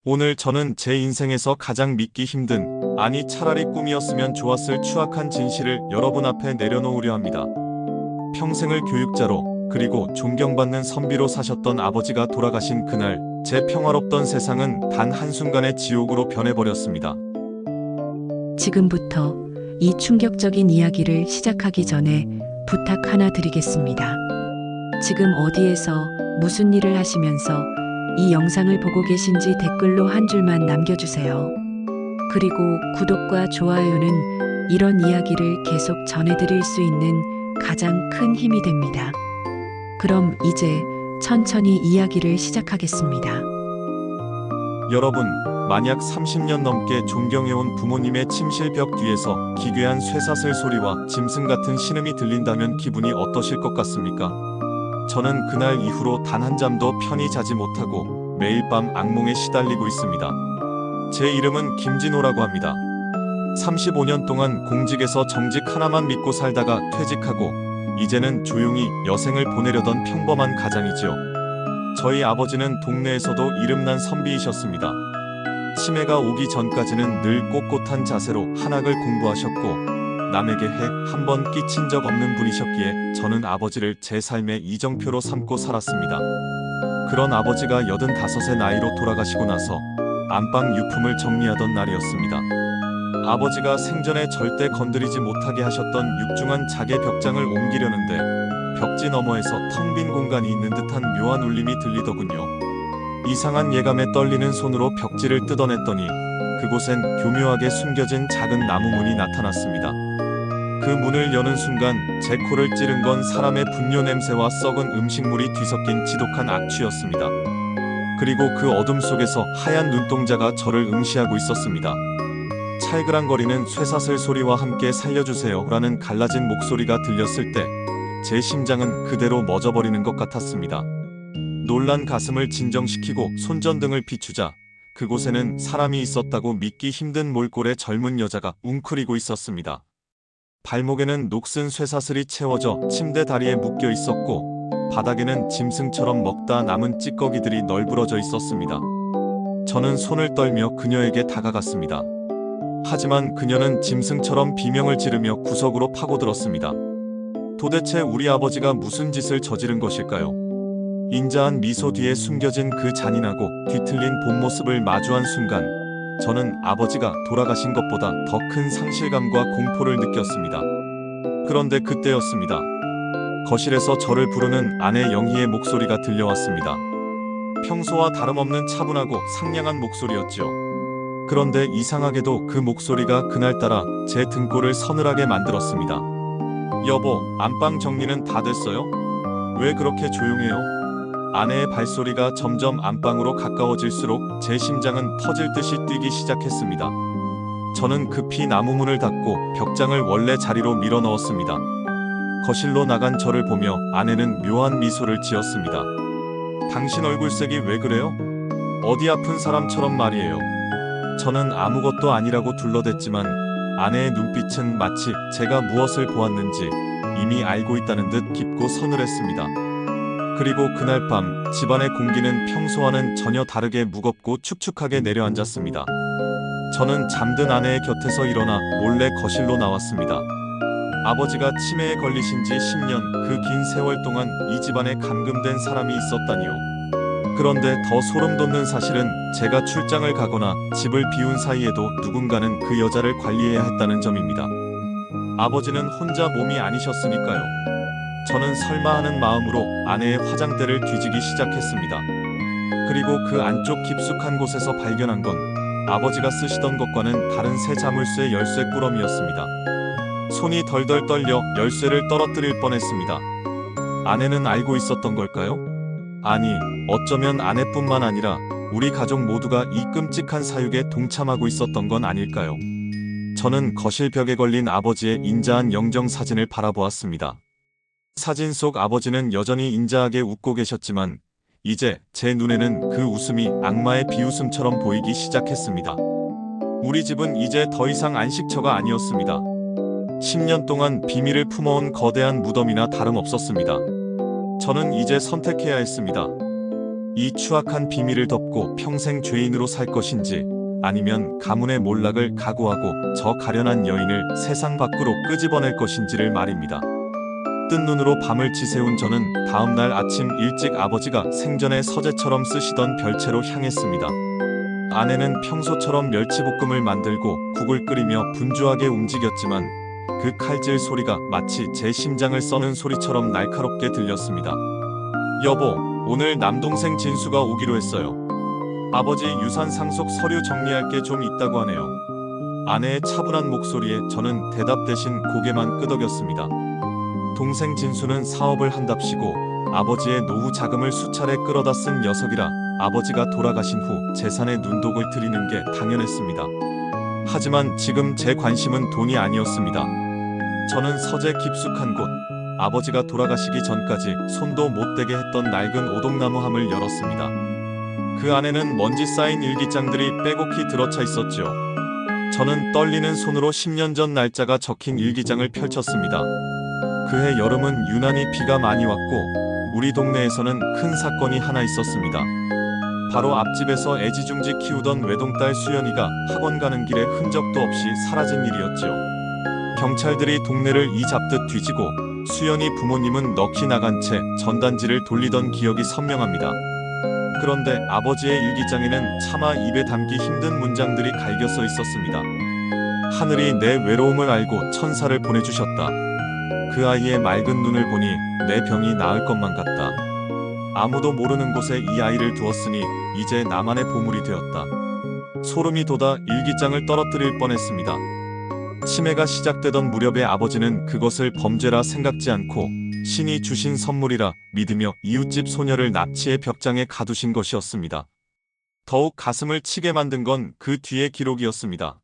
오늘 저는 제 인생에서 가장 믿기 힘든, 아니 차라리 꿈이었으면 좋았을 추악한 진실을 여러분 앞에 내려놓으려 합니다. 평생을 교육자로, 그리고 존경받는 선비로 사셨던 아버지가 돌아가신 그날, 제 평화롭던 세상은 단 한순간에 지옥으로 변해버렸습니다. 지금부터 이 충격적인 이야기를 시작하기 전에 부탁 하나 드리겠습니다. 지금 어디에서 무슨 일을 하시면서 이 영상을 보고 계신지 댓글로 한 줄만 남겨주세요. 그리고 구독과 좋아요는 이런 이야기를 계속 전해드릴 수 있는 가장 큰 힘이 됩니다. 그럼 이제 천천히 이야기를 시작하겠습니다. 여러분, 만약 30년 넘게 존경해온 부모님의 침실벽 뒤에서 기괴한 쇠사슬 소리와 짐승 같은 신음이 들린다면 기분이 어떠실 것 같습니까? 저는 그날 이후로 단 한 잠도 편히 자지 못하고 매일 밤 악몽에 시달리고 있습니다. 제 이름은 김진호라고 합니다. 35년 동안 공직에서 정직 하나만 믿고 살다가 퇴직하고 이제는 조용히 여생을 보내려던 평범한 가장이지요. 저희 아버지는 동네에서도 이름난 선비이셨습니다. 치매가 오기 전까지는 늘 꼿꼿한 자세로 한학을 공부하셨고 남에게 해 한 번 끼친 적 없는 분이셨기에 저는 아버지를 제 삶의 이정표로 삼고 살았습니다. 그런 아버지가 85의 나이로 돌아가시고 나서 안방 유품을 정리하던 날이었습니다. 아버지가 생전에 절대 건드리지 못하게 하셨던 육중한 자개 벽장을 옮기려는데 벽지 너머에서 텅 빈 공간이 있는 듯한 묘한 울림이 들리더군요. 이상한 예감에 떨리는 손으로 벽지를 뜯어냈더니 그곳엔 교묘하게 숨겨진 작은 나무 문이 나타났습니다. 그 문을 여는 순간 제 코를 찌른 건 사람의 분뇨 냄새와 썩은 음식물이 뒤섞인 지독한 악취였습니다. 그리고 그 어둠 속에서 하얀 눈동자가 저를 응시하고 있었습니다. 찰그랑거리는 쇠사슬 소리와 함께 살려주세요 라는 갈라진 목소리가 들렸을 때 제 심장은 그대로 멎어버리는 것 같았습니다. 놀란 가슴을 진정시키고 손전등을 비추자 그곳에는 사람이 있었다고 믿기 힘든 몰골의 젊은 여자가 웅크리고 있었습니다. 발목에는 녹슨 쇠사슬이 채워져 침대 다리에 묶여 있었고 바닥에는 짐승처럼 먹다 남은 찌꺼기들이 널브러져 있었습니다. 저는 손을 떨며 그녀에게 다가갔습니다. 하지만 그녀는 짐승처럼 비명을 지르며 구석으로 파고들었습니다. 도대체 우리 아버지가 무슨 짓을 저지른 것일까요? 인자한 미소 뒤에 숨겨진 그 잔인하고 뒤틀린 본 모습을 마주한 순간 저는 아버지가 돌아가신 것보다 더 큰 상실감과 공포를 느꼈습니다. 그런데 그때였습니다. 거실에서 저를 부르는 아내 영희의 목소리가 들려왔습니다. 평소와 다름없는 차분하고 상냥한 목소리였죠. 그런데 이상하게도 그 목소리가 그날따라 제 등골을 서늘하게 만들었습니다. 여보, 안방 정리는 다 됐어요? 왜 그렇게 조용해요? 아내의 발소리가 점점 안방으로 가까워질수록 제 심장은 터질 듯이 뛰기 시작했습니다. 저는 급히 나무 문을 닫고 벽장을 원래 자리로 밀어 넣었습니다. 거실로 나간 저를 보며 아내는 묘한 미소를 지었습니다. 당신 얼굴색이 왜 그래요? 어디 아픈 사람처럼 말이에요. 저는 아무것도 아니라고 둘러댔지만 아내의 눈빛은 마치 제가 무엇을 보았는지 이미 알고 있다는 듯 깊고 서늘했습니다. 그리고 그날 밤 집안의 공기는 평소와는 전혀 다르게 무겁고 축축하게 내려앉았습니다. 저는 잠든 아내의 곁에서 일어나 몰래 거실로 나왔습니다. 아버지가 치매에 걸리신 지 10년, 그 긴 세월 동안 이 집안에 감금된 사람이 있었다니요. 그런데 더 소름 돋는 사실은 제가 출장을 가거나 집을 비운 사이에도 누군가는 그 여자를 관리해야 했다는 점입니다. 아버지는 혼자 몸이 아니셨으니까요. 저는 설마 하는 마음으로 아내의 화장대를 뒤지기 시작했습니다. 그리고 그 안쪽 깊숙한 곳에서 발견한 건 아버지가 쓰시던 것과는 다른 새 자물쇠 열쇠 꾸러미였습니다. 손이 덜덜 떨려 열쇠를 떨어뜨릴 뻔했습니다. 아내는 알고 있었던 걸까요? 아니, 어쩌면 아내뿐만 아니라 우리 가족 모두가 이 끔찍한 사육에 동참하고 있었던 건 아닐까요? 저는 거실 벽에 걸린 아버지의 인자한 영정 사진을 바라보았습니다. 사진 속 아버지는 여전히 인자하게 웃고 계셨지만 이제 제 눈에는 그 웃음이 악마의 비웃음처럼 보이기 시작했습니다. 우리 집은 이제 더 이상 안식처가 아니었습니다. 10년 동안 비밀을 품어온 거대한 무덤이나 다름없었습니다. 저는 이제 선택해야 했습니다. 이 추악한 비밀을 덮고 평생 죄인으로 살 것인지, 아니면 가문의 몰락을 각오하고 저 가련한 여인을 세상 밖으로 끄집어낼 것인지를 말입니다. 뜬 눈으로 밤을 지새운 저는 다음날 아침 일찍 아버지가 생전에 서재처럼 쓰시던 별채로 향했습니다. 아내는 평소처럼 멸치볶음을 만들고 국을 끓이며 분주하게 움직였지만 그 칼질 소리가 마치 제 심장을 써는 소리처럼 날카롭게 들렸습니다. 여보, 오늘 남동생 진수가 오기로 했어요. 아버지 유산 상속 서류 정리할 게 좀 있다고 하네요. 아내의 차분한 목소리에 저는 대답 대신 고개만 끄덕였습니다. 동생 진수는 사업을 한답시고 아버지의 노후 자금을 수차례 끌어다 쓴 녀석이라 아버지가 돌아가신 후 재산에 눈독을 들이는 게 당연했습니다. 하지만 지금 제 관심은 돈이 아니었습니다. 저는 서재 깊숙한 곳, 아버지가 돌아가시기 전까지 손도 못 대게 했던 낡은 오동나무 함을 열었습니다. 그 안에는 먼지 쌓인 일기장들이 빼곡히 들어차 있었죠. 저는 떨리는 손으로 10년 전 날짜가 적힌 일기장을 펼쳤습니다. 그해 여름은 유난히 비가 많이 왔고 우리 동네에서는 큰 사건이 하나 있었습니다. 바로 앞집에서 애지중지 키우던 외동딸 수연이가 학원 가는 길에 흔적도 없이 사라진 일이었죠. 경찰들이 동네를 이잡듯 뒤지고 수연이 부모님은 넋이 나간 채 전단지를 돌리던 기억이 선명합니다. 그런데 아버지의 일기장에는 차마 입에 담기 힘든 문장들이 갈겨 써 있었습니다. 하늘이 내 외로움을 알고 천사를 보내주셨다. 그 아이의 맑은 눈을 보니 내 병이 나을 것만 같다. 아무도 모르는 곳에 이 아이를 두었으니 이제 나만의 보물이 되었다. 소름이 돋아 일기장을 떨어뜨릴 뻔했습니다. 치매가 시작되던 무렵에 아버지는 그것을 범죄라 생각지 않고 신이 주신 선물이라 믿으며 이웃집 소녀를 납치해 벽장에 가두신 것이었습니다. 더욱 가슴을 치게 만든 건 그 뒤의 기록이었습니다.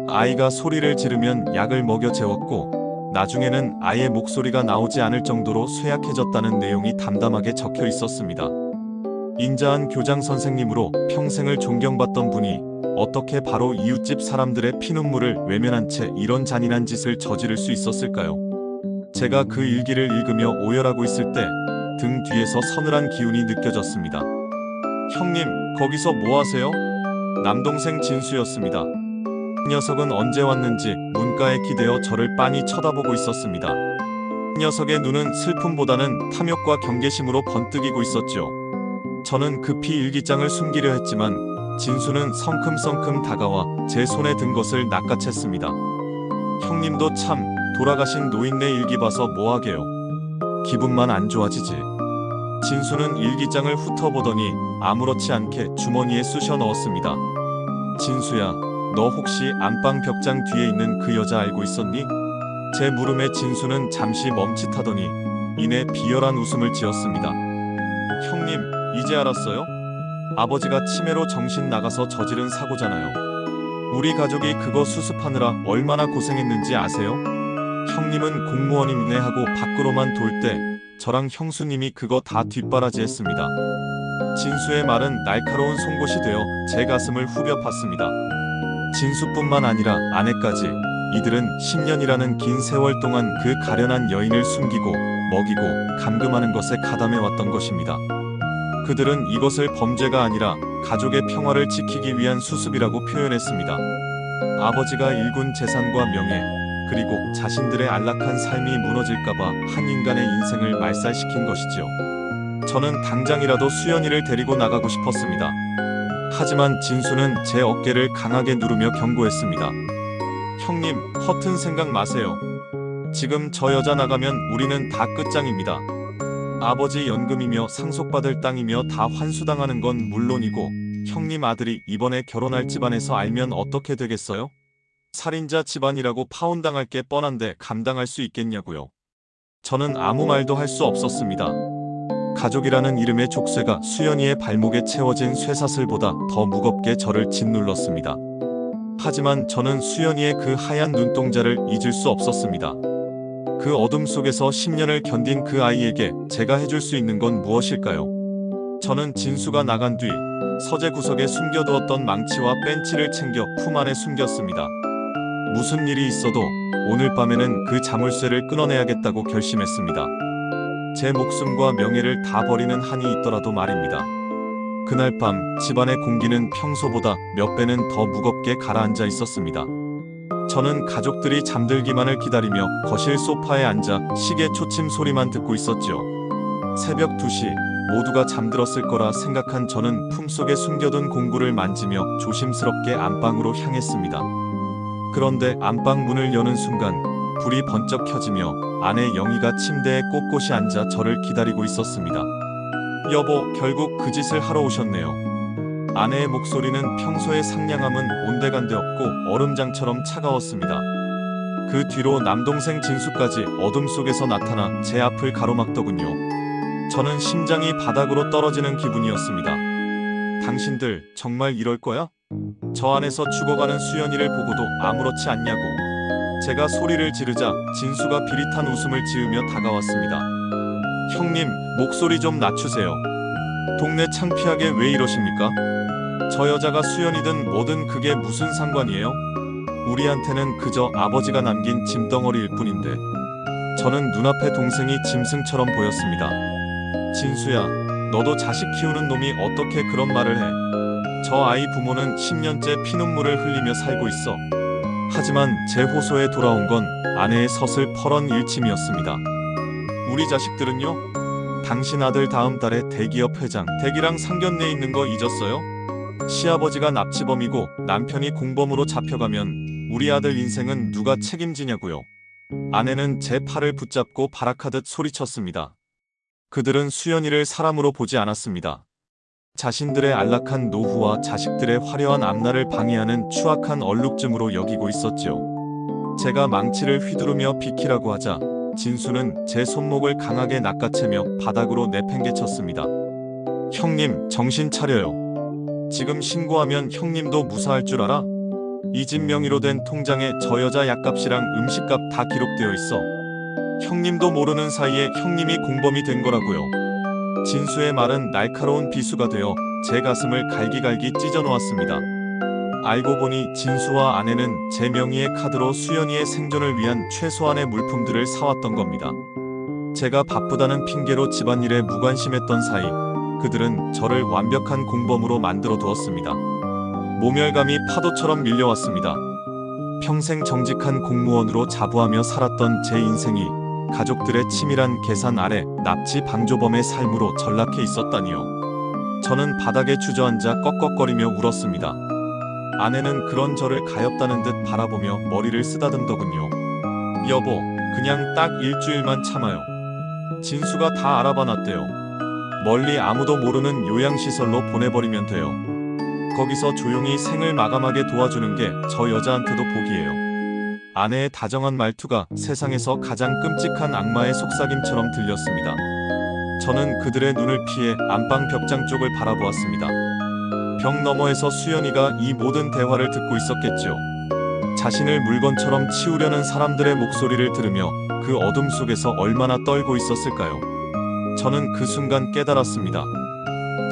아이가 소리를 지르면 약을 먹여 재웠고 나중에는 아이의 목소리가 나오지 않을 정도로 쇠약해졌다는 내용이 담담하게 적혀 있었습니다. 인자한 교장 선생님으로 평생을 존경받던 분이 어떻게 바로 이웃집 사람들의 피눈물을 외면한 채 이런 잔인한 짓을 저지를 수 있었을까요? 제가 그 일기를 읽으며 오열하고 있을 때 등 뒤에서 서늘한 기운이 느껴졌습니다. 형님, 거기서 뭐 하세요? 남동생 진수였습니다. 녀석은 언제 왔는지 문가에 기대어 저를 빤히 쳐다보고 있었습니다. 녀석의 눈은 슬픔보다는 탐욕과 경계심으로 번뜩이고 있었죠. 저는 급히 일기장을 숨기려 했지만 진수는 성큼성큼 다가와 제 손에 든 것을 낚아챘습니다. 형님도 참 돌아가신 노인네 일기 봐서 뭐하게요. 기분만 안 좋아지지. 진수는 일기장을 훑어보더니 아무렇지 않게 주머니에 쑤셔 넣었습니다. 진수야, 너 혹시 안방 벽장 뒤에 있는 그 여자 알고 있었니? 제 물음에 진수는 잠시 멈칫하더니 이내 비열한 웃음을 지었습니다. 형님, 이제 알았어요? 아버지가 치매로 정신 나가서 저지른 사고잖아요. 우리 가족이 그거 수습하느라 얼마나 고생했는지 아세요? 형님은 공무원이네 하고 밖으로만 돌 때 저랑 형수님이 그거 다 뒷바라지했습니다. 진수의 말은 날카로운 송곳이 되어 제 가슴을 후벼 팠습니다. 진수뿐만 아니라 아내까지 이들은 10년이라는 긴 세월 동안 그 가련한 여인을 숨기고 먹이고 감금하는 것에 가담해왔던 것입니다. 그들은 이것을 범죄가 아니라 가족의 평화를 지키기 위한 수습이라고 표현했습니다. 아버지가 일군 재산과 명예, 그리고 자신들의 안락한 삶이 무너질까봐 한 인간의 인생을 말살시킨 것이지요. 저는 당장이라도 수연이를 데리고 나가고 싶었습니다. 하지만 진수는 제 어깨를 강하게 누르며 경고했습니다. 형님, 허튼 생각 마세요. 지금 저 여자 나가면 우리는 다 끝장입니다. 아버지 연금이며 상속받을 땅이며 다 환수당하는 건 물론이고 형님 아들이 이번에 결혼할 집안에서 알면 어떻게 되겠어요? 살인자 집안이라고 파혼당할 게 뻔한데 감당할 수 있겠냐고요. 저는 아무 말도 할 수 없었습니다. 가족이라는 이름의 족쇄가 수연이의 발목에 채워진 쇠사슬보다 더 무겁게 저를 짓눌렀습니다. 하지만 저는 수연이의 그 하얀 눈동자를 잊을 수 없었습니다. 그 어둠 속에서 10년을 견딘 그 아이에게 제가 해줄 수 있는 건 무엇일까요? 저는 진수가 나간 뒤 서재 구석에 숨겨두었던 망치와 벤치를 챙겨 품 안에 숨겼습니다. 무슨 일이 있어도 오늘 밤에는 그 자물쇠를 끊어내야겠다고 결심했습니다. 제 목숨과 명예를 다 버리는 한이 있더라도 말입니다. 그날 밤 집안의 공기는 평소보다 몇 배는 더 무겁게 가라앉아 있었습니다. 저는 가족들이 잠들기만을 기다리며 거실 소파에 앉아 시계 초침 소리만 듣고 있었죠. 새벽 2시 모두가 잠들었을 거라 생각한 저는 품속에 숨겨둔 공구를 만지며 조심스럽게 안방으로 향했습니다. 그런데 안방 문을 여는 순간 불이 번쩍 켜지며 아내 영희가 침대에 꼿꼿이 앉아 저를 기다리고 있었습니다. 여보, 결국 그 짓을 하러 오셨네요. 아내의 목소리는 평소의 상냥함은 온데간데 없고 얼음장처럼 차가웠습니다. 그 뒤로 남동생 진수까지 어둠 속에서 나타나 제 앞을 가로막더군요. 저는 심장이 바닥으로 떨어지는 기분이었습니다. 당신들 정말 이럴 거야? 저 안에서 죽어가는 수연이를 보고도 아무렇지 않냐고. 제가 소리를 지르자 진수가 비릿한 웃음을 지으며 다가왔습니다. 형님, 목소리 좀 낮추세요. 동네 창피하게 왜 이러십니까? 저 여자가 수연이든 뭐든 그게 무슨 상관이에요? 우리한테는 그저 아버지가 남긴 짐덩어리일 뿐인데. 저는 눈앞에 동생이 짐승처럼 보였습니다. 진수야, 너도 자식 키우는 놈이 어떻게 그런 말을 해? 저 아이 부모는 10년째 피눈물을 흘리며 살고 있어. 하지만 제 호소에 돌아온 건 아내의 서슬퍼런 일침이었습니다. 우리 자식들은요? 당신 아들 다음 달에 대기업 회장 댁이랑 상견례 있는 거 잊었어요? 시아버지가 납치범이고 남편이 공범으로 잡혀가면 우리 아들 인생은 누가 책임지냐고요. 아내는 제 팔을 붙잡고 발악하듯 소리쳤습니다. 그들은 수연이를 사람으로 보지 않았습니다. 자신들의 안락한 노후와 자식들의 화려한 앞날을 방해하는 추악한 얼룩증으로 여기고 있었죠. 제가 망치를 휘두르며 비키라고 하자 진수는 제 손목을 강하게 낚아채며 바닥으로 내팽개쳤습니다. 형님, 정신 차려요. 지금 신고하면 형님도 무사할 줄 알아? 이 집 명의로 된 통장에 저 여자 약값이랑 음식값 다 기록되어 있어. 형님도 모르는 사이에 형님이 공범이 된 거라고요. 진수의 말은 날카로운 비수가 되어 제 가슴을 갈기갈기 찢어놓았습니다. 알고 보니 진수와 아내는 제 명의의 카드로 수연이의 생존을 위한 최소한의 물품들을 사왔던 겁니다. 제가 바쁘다는 핑계로 집안일에 무관심했던 사이 그들은 저를 완벽한 공범으로 만들어 두었습니다. 모멸감이 파도처럼 밀려왔습니다. 평생 정직한 공무원으로 자부하며 살았던 제 인생이 가족들의 치밀한 계산 아래 납치 방조범의 삶으로 전락해 있었다니요. 저는 바닥에 주저앉아 꺽꺽거리며 울었습니다. 아내는 그런 저를 가엾다는 듯 바라보며 머리를 쓰다듬더군요. 여보, 그냥 딱 일주일만 참아요. 진수가 다 알아봐 놨대요. 멀리 아무도 모르는 요양시설로 보내버리면 돼요. 거기서 조용히 생을 마감하게 도와주는 게 저 여자한테도 복이에요. 아내의 다정한 말투가 세상에서 가장 끔찍한 악마의 속삭임처럼 들렸습니다. 저는 그들의 눈을 피해 안방 벽장 쪽을 바라보았습니다. 벽 너머에서 수연이가 이 모든 대화를 듣고 있었겠죠. 자신을 물건처럼 치우려는 사람들의 목소리를 들으며 그 어둠 속에서 얼마나 떨고 있었을까요? 저는 그 순간 깨달았습니다.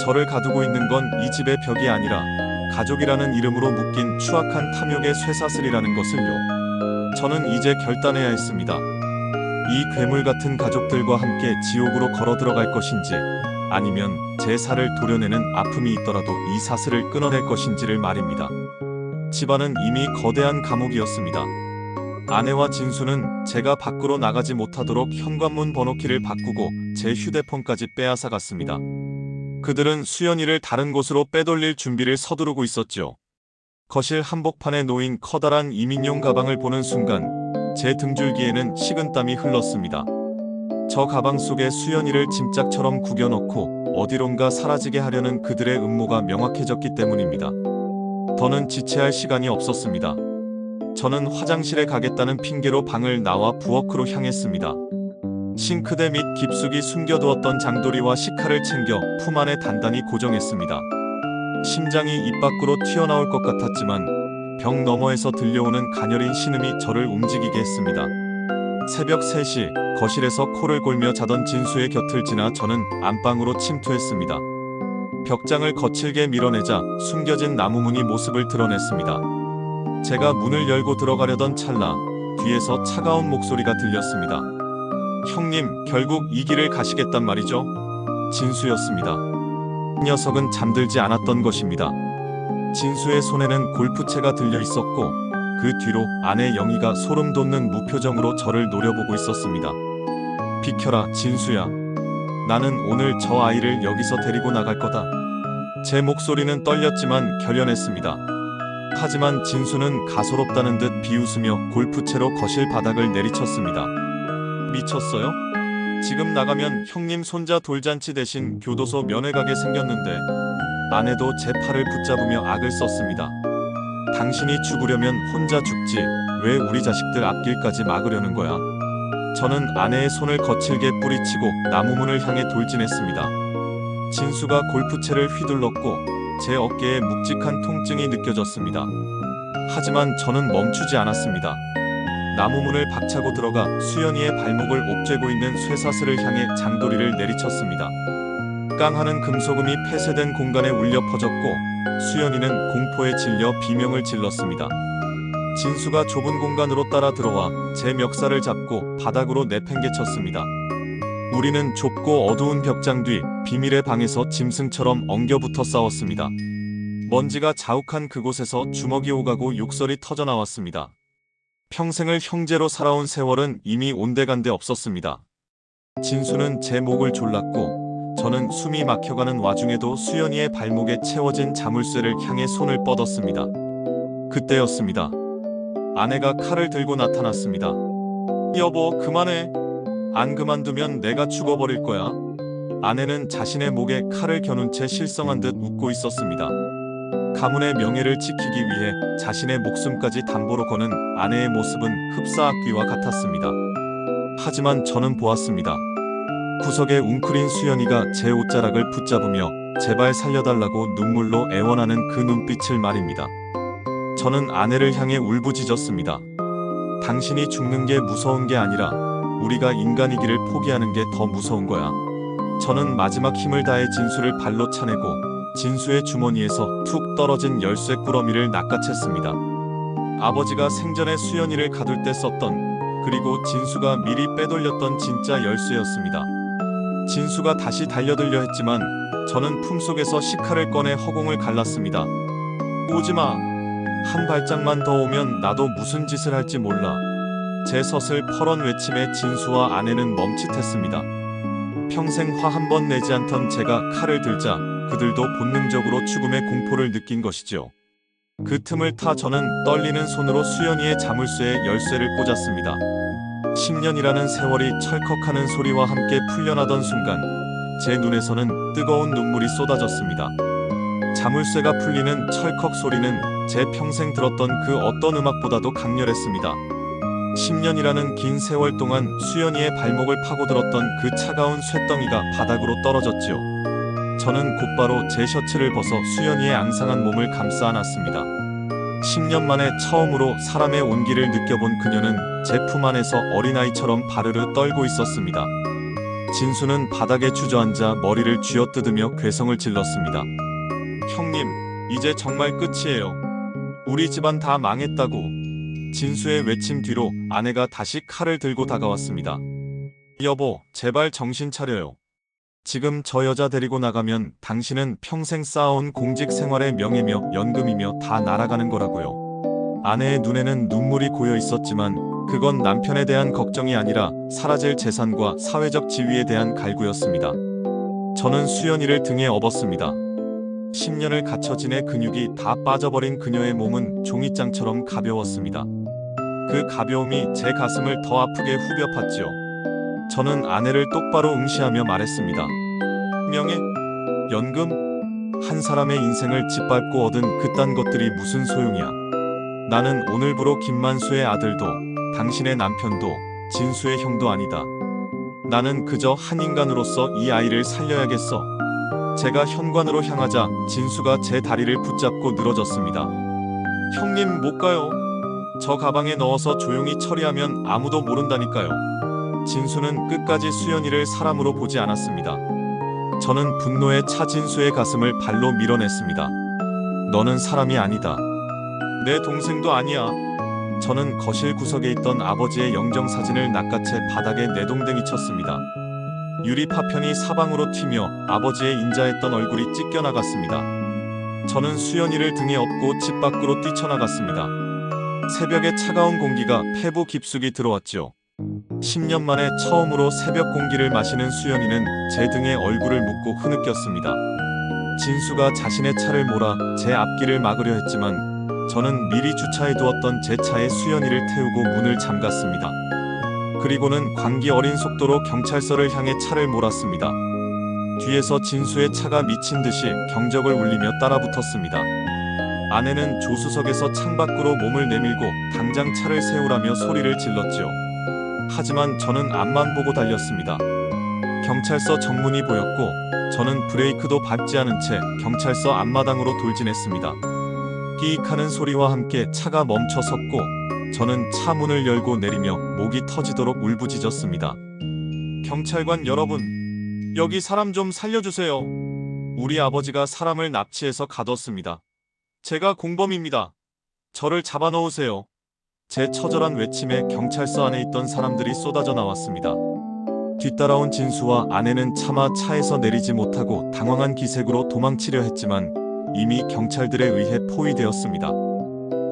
저를 가두고 있는 건 이 집의 벽이 아니라 가족이라는 이름으로 묶인 추악한 탐욕의 쇠사슬이라는 것을요. 저는 이제 결단해야 했습니다. 이 괴물 같은 가족들과 함께 지옥으로 걸어 들어갈 것인지 아니면 제 살을 도려내는 아픔이 있더라도 이 사슬을 끊어낼 것인지를 말입니다. 집안은 이미 거대한 감옥이었습니다. 아내와 진수는 제가 밖으로 나가지 못하도록 현관문 번호키를 바꾸고 제 휴대폰까지 빼앗아 갔습니다. 그들은 수연이를 다른 곳으로 빼돌릴 준비를 서두르고 있었죠. 거실 한복판에 놓인 커다란 이민용 가방을 보는 순간 제 등줄기에는 식은땀이 흘렀습니다. 저 가방 속에 수연이를 짐짝처럼 구겨넣고 어디론가 사라지게 하려는 그들의 음모가 명확해졌기 때문입니다. 더는 지체할 시간이 없었습니다. 저는 화장실에 가겠다는 핑계로 방을 나와 부엌으로 향했습니다. 싱크대 밑 깊숙이 숨겨두었던 장도리와 식칼을 챙겨 품 안에 단단히 고정했습니다. 심장이 입 밖으로 튀어나올 것 같았지만 벽 너머에서 들려오는 가녀린 신음이 저를 움직이게 했습니다. 새벽 3시 거실에서 코를 골며 자던 진수의 곁을 지나 저는 안방으로 침투했습니다. 벽장을 거칠게 밀어내자 숨겨진 나무문이 모습을 드러냈습니다. 제가 문을 열고 들어가려던 찰나 뒤에서 차가운 목소리가 들렸습니다. 형님, 결국 이 길을 가시겠단 말이죠? 진수였습니다. 녀석은 잠들지 않았던 것입니다. 진수의 손에는 골프채가 들려 있었고 그 뒤로 아내 영희가 소름 돋는 무표정으로 저를 노려보고 있었습니다. 비켜라, 진수야. 나는 오늘 저 아이를 여기서 데리고 나갈 거다. 제 목소리는 떨렸지만 결연했습니다. 하지만 진수는 가소롭다는 듯 비웃으며 골프채로 거실 바닥을 내리쳤습니다. 미쳤어요? 지금 나가면 형님 손자 돌잔치 대신 교도소 면회 가게 생겼는데. 아내도 제 팔을 붙잡으며 악을 썼습니다. 당신이 죽으려면 혼자 죽지 왜 우리 자식들 앞길까지 막으려는 거야? 저는 아내의 손을 거칠게 뿌리치고 나무문을 향해 돌진했습니다. 진수가 골프채를 휘둘렀고 제 어깨에 묵직한 통증이 느껴졌습니다. 하지만 저는 멈추지 않았습니다. 나무문을 박차고 들어가 수연이의 발목을 옥죄고 있는 쇠사슬을 향해 장도리를 내리쳤습니다. 깡하는 금소금이 폐쇄된 공간에 울려 퍼졌고 수연이는 공포에 질려 비명을 질렀습니다. 진수가 좁은 공간으로 따라 들어와 제 멱살을 잡고 바닥으로 내팽개쳤습니다. 우리는 좁고 어두운 벽장 뒤 비밀의 방에서 짐승처럼 엉겨붙어 싸웠습니다. 먼지가 자욱한 그곳에서 주먹이 오가고 욕설이 터져나왔습니다. 평생을 형제로 살아온 세월은 이미 온데간데 없었습니다. 진수는 제 목을 졸랐고 저는 숨이 막혀가는 와중에도 수연이의 발목에 채워진 자물쇠를 향해 손을 뻗었습니다. 그때였습니다. 아내가 칼을 들고 나타났습니다. 여보, 그만해. 안 그만두면 내가 죽어버릴 거야. 아내는 자신의 목에 칼을 겨눈 채 실성한 듯 웃고 있었습니다. 가문의 명예를 지키기 위해 자신의 목숨까지 담보로 거는 아내의 모습은 흡사악귀와 같았습니다. 하지만 저는 보았습니다. 구석에 웅크린 수연이가 제 옷자락을 붙잡으며 제발 살려달라고 눈물로 애원하는 그 눈빛을 말입니다. 저는 아내를 향해 울부짖었습니다. 당신이 죽는 게 무서운 게 아니라 우리가 인간이기를 포기하는 게 더 무서운 거야. 저는 마지막 힘을 다해 진수를 발로 차내고 진수의 주머니에서 툭 떨어진 열쇠 꾸러미를 낚아챘습니다. 아버지가 생전에 수연이를 가둘 때 썼던, 그리고 진수가 미리 빼돌렸던 진짜 열쇠였습니다. 진수가 다시 달려들려 했지만 저는 품속에서 식칼을 꺼내 허공을 갈랐습니다. 오지마. 한 발짝만 더 오면 나도 무슨 짓을 할지 몰라. 제 서슬 퍼런 외침에 진수와 아내는 멈칫했습니다. 평생 화 한 번 내지 않던 제가 칼을 들자 그들도 본능적으로 죽음의 공포를 느낀 것이죠. 그 틈을 타 저는 떨리는 손으로 수연이의 자물쇠에 열쇠를 꽂았습니다. 10년이라는 세월이 철컥하는 소리와 함께 풀려나던 순간 제 눈에서는 뜨거운 눈물이 쏟아졌습니다. 자물쇠가 풀리는 철컥 소리는 제 평생 들었던 그 어떤 음악보다도 강렬했습니다. 10년이라는 긴 세월 동안 수연이의 발목을 파고들었던 그 차가운 쇳덩이가 바닥으로 떨어졌지요. 저는 곧바로 제 셔츠를 벗어 수연이의 앙상한 몸을 감싸 안았습니다. 10년 만에 처음으로 사람의 온기를 느껴본 그녀는 제 품 안에서 어린아이처럼 바르르 떨고 있었습니다. 진수는 바닥에 주저앉아 머리를 쥐어뜯으며 괴성을 질렀습니다. 형님, 이제 정말 끝이에요. 우리 집안 다 망했다고. 진수의 외침 뒤로 아내가 다시 칼을 들고 다가왔습니다. 여보, 제발 정신 차려요. 지금 저 여자 데리고 나가면 당신은 평생 쌓아온 공직 생활의 명예며 연금이며 다 날아가는 거라고요. 아내의 눈에는 눈물이 고여 있었지만 그건 남편에 대한 걱정이 아니라 사라질 재산과 사회적 지위에 대한 갈구였습니다. 저는 수연이를 등에 업었습니다. 10년을 갇혀 지내 근육이 다 빠져버린 그녀의 몸은 종이장처럼 가벼웠습니다. 그 가벼움이 제 가슴을 더 아프게 후벼 팠지요. 저는 아내를 똑바로 응시하며 말했습니다. 명예? 연금? 한 사람의 인생을 짓밟고 얻은 그딴 것들이 무슨 소용이야. 나는 오늘부로 김만수의 아들도 당신의 남편도 진수의 형도 아니다. 나는 그저 한 인간으로서 이 아이를 살려야겠어. 제가 현관으로 향하자 진수가 제 다리를 붙잡고 늘어졌습니다. 형님, 못 가요. 저 가방에 넣어서 조용히 처리하면 아무도 모른다니까요. 진수는 끝까지 수연이를 사람으로 보지 않았습니다. 저는 분노에 차 진수의 가슴을 발로 밀어냈습니다. 너는 사람이 아니다. 내 동생도 아니야. 저는 거실 구석에 있던 아버지의 영정사진을 낚아채 바닥에 내동댕이 쳤습니다. 유리 파편이 사방으로 튀며 아버지의 인자했던 얼굴이 찢겨나갔습니다. 저는 수연이를 등에 업고 집 밖으로 뛰쳐나갔습니다. 새벽의 차가운 공기가 폐부 깊숙이 들어왔죠. 10년 만에 처음으로 새벽 공기를 마시는 수연이는 제 등에 얼굴을 묻고 흐느꼈습니다. 진수가 자신의 차를 몰아 제 앞길을 막으려 했지만 저는 미리 주차해 두었던 제 차에 수연이를 태우고 문을 잠갔습니다. 그리고는 광기 어린 속도로 경찰서를 향해 차를 몰았습니다. 뒤에서 진수의 차가 미친 듯이 경적을 울리며 따라붙었습니다. 아내는 조수석에서 창밖으로 몸을 내밀고 당장 차를 세우라며 소리를 질렀죠. 하지만 저는 앞만 보고 달렸습니다. 경찰서 정문이 보였고 저는 브레이크도 밟지 않은 채 경찰서 앞마당으로 돌진했습니다. 끼익하는 소리와 함께 차가 멈춰 섰고 저는 차 문을 열고 내리며 목이 터지도록 울부짖었습니다. 경찰관 여러분, 여기 사람 좀 살려주세요. 우리 아버지가 사람을 납치해서 가뒀습니다. 제가 공범입니다. 저를 잡아넣으세요. 제 처절한 외침에 경찰서 안에 있던 사람들이 쏟아져 나왔습니다. 뒤따라온 진수와 아내는 차마 차에서 내리지 못하고 당황한 기색으로 도망치려 했지만 이미 경찰들에 의해 포위되었습니다.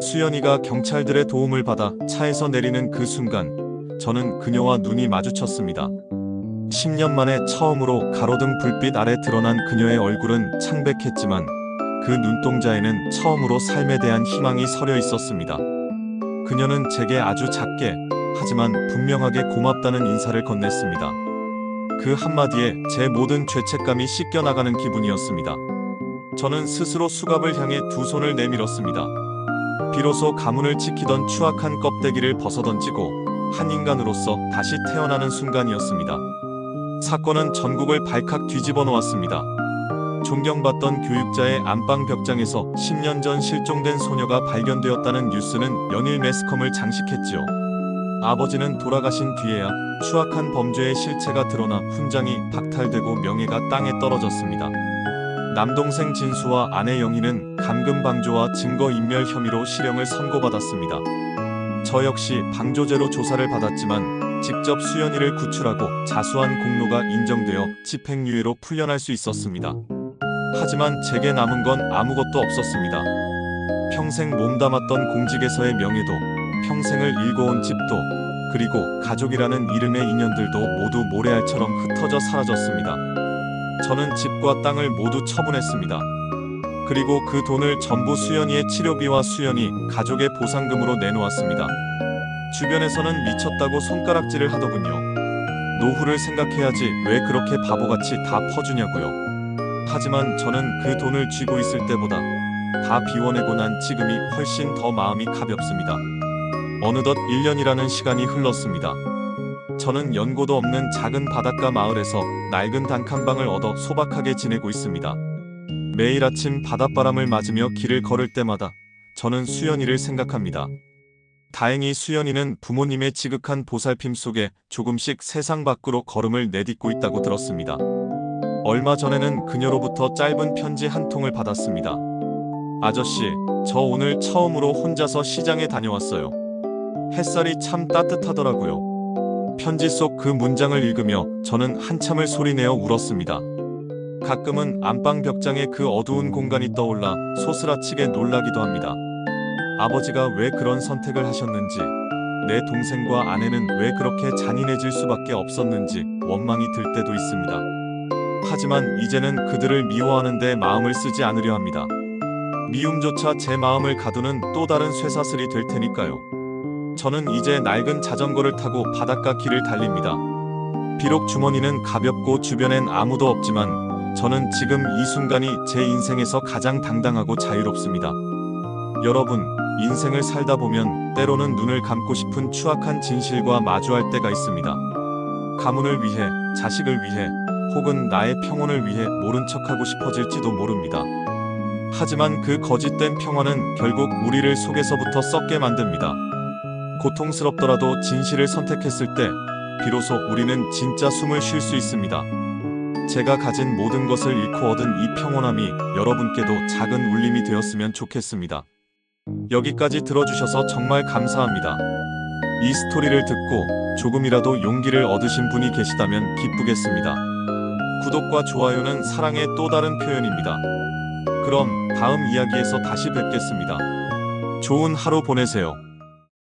수연이가 경찰들의 도움을 받아 차에서 내리는 그 순간 저는 그녀와 눈이 마주쳤습니다. 10년 만에 처음으로 가로등 불빛 아래 드러난 그녀의 얼굴은 창백했지만 그 눈동자에는 처음으로 삶에 대한 희망이 서려 있었습니다. 그녀는 제게 아주 작게 하지만 분명하게 고맙다는 인사를 건넸습니다. 그 한마디에 제 모든 죄책감이 씻겨나가는 기분이었습니다. 저는 스스로 수갑을 향해 두 손을 내밀었습니다. 비로소 가문을 지키던 추악한 껍데기를 벗어던지고 한 인간으로서 다시 태어나는 순간이었습니다. 사건은 전국을 발칵 뒤집어 놓았습니다. 존경받던 교육자의 안방 벽장에서 10년 전 실종된 소녀가 발견되었다는 뉴스는 연일 매스컴을 장식했지요. 아버지는 돌아가신 뒤에야 추악한 범죄의 실체가 드러나 훈장이 박탈되고 명예가 땅에 떨어졌습니다. 남동생 진수와 아내 영희는 감금방조와 증거인멸 혐의로 실형을 선고받았습니다. 저 역시 방조죄로 조사를 받았지만 직접 수연이를 구출하고 자수한 공로가 인정되어 집행유예로 풀려날 수 있었습니다. 하지만 제게 남은 건 아무것도 없었습니다. 평생 몸담았던 공직에서의 명예도, 평생을 일궈온 집도, 그리고 가족이라는 이름의 인연들도 모두 모래알처럼 흩어져 사라졌습니다. 저는 집과 땅을 모두 처분했습니다. 그리고 그 돈을 전부 수연이의 치료비와 수연이 가족의 보상금으로 내놓았습니다. 주변에서는 미쳤다고 손가락질을 하더군요. 노후를 생각해야지 왜 그렇게 바보같이 다 퍼주냐고요. 하지만 저는 그 돈을 쥐고 있을 때보다 다 비워내고 난 지금이 훨씬 더 마음이 가볍습니다. 어느덧 1년이라는 시간이 흘렀습니다. 저는 연고도 없는 작은 바닷가 마을에서 낡은 단칸방을 얻어 소박하게 지내고 있습니다. 매일 아침 바닷바람을 맞으며 길을 걸을 때마다 저는 수연이를 생각합니다. 다행히 수연이는 부모님의 지극한 보살핌 속에 조금씩 세상 밖으로 걸음을 내딛고 있다고 들었습니다. 얼마 전에는 그녀로부터 짧은 편지 한 통을 받았습니다. 아저씨, 저 오늘 처음으로 혼자서 시장에 다녀왔어요. 햇살이 참 따뜻하더라고요. 편지 속 그 문장을 읽으며 저는 한참을 소리내어 울었습니다. 가끔은 안방 벽장의 그 어두운 공간이 떠올라 소스라치게 놀라기도 합니다. 아버지가 왜 그런 선택을 하셨는지, 내 동생과 아내는 왜 그렇게 잔인해질 수밖에 없었는지 원망이 들 때도 있습니다. 하지만 이제는 그들을 미워하는데 마음을 쓰지 않으려 합니다. 미움조차 제 마음을 가두는 또 다른 쇠사슬이 될 테니까요. 저는 이제 낡은 자전거를 타고 바닷가 길을 달립니다. 비록 주머니는 가볍고 주변엔 아무도 없지만 저는 지금 이 순간이 제 인생에서 가장 당당하고 자유롭습니다. 여러분, 인생을 살다 보면 때로는 눈을 감고 싶은 추악한 진실과 마주할 때가 있습니다. 가문을 위해, 자식을 위해, 혹은 나의 평온을 위해 모른 척하고 싶어질지도 모릅니다. 하지만 그 거짓된 평화는 결국 우리를 속에서부터 썩게 만듭니다. 고통스럽더라도 진실을 선택했을 때 비로소 우리는 진짜 숨을 쉴 수 있습니다. 제가 가진 모든 것을 잃고 얻은 이 평온함이 여러분께도 작은 울림이 되었으면 좋겠습니다. 여기까지 들어주셔서 정말 감사합니다. 이 스토리를 듣고 조금이라도 용기를 얻으신 분이 계시다면 기쁘겠습니다. 구독과 좋아요는 사랑의 또 다른 표현입니다. 그럼 다음 이야기에서 다시 뵙겠습니다. 좋은 하루 보내세요.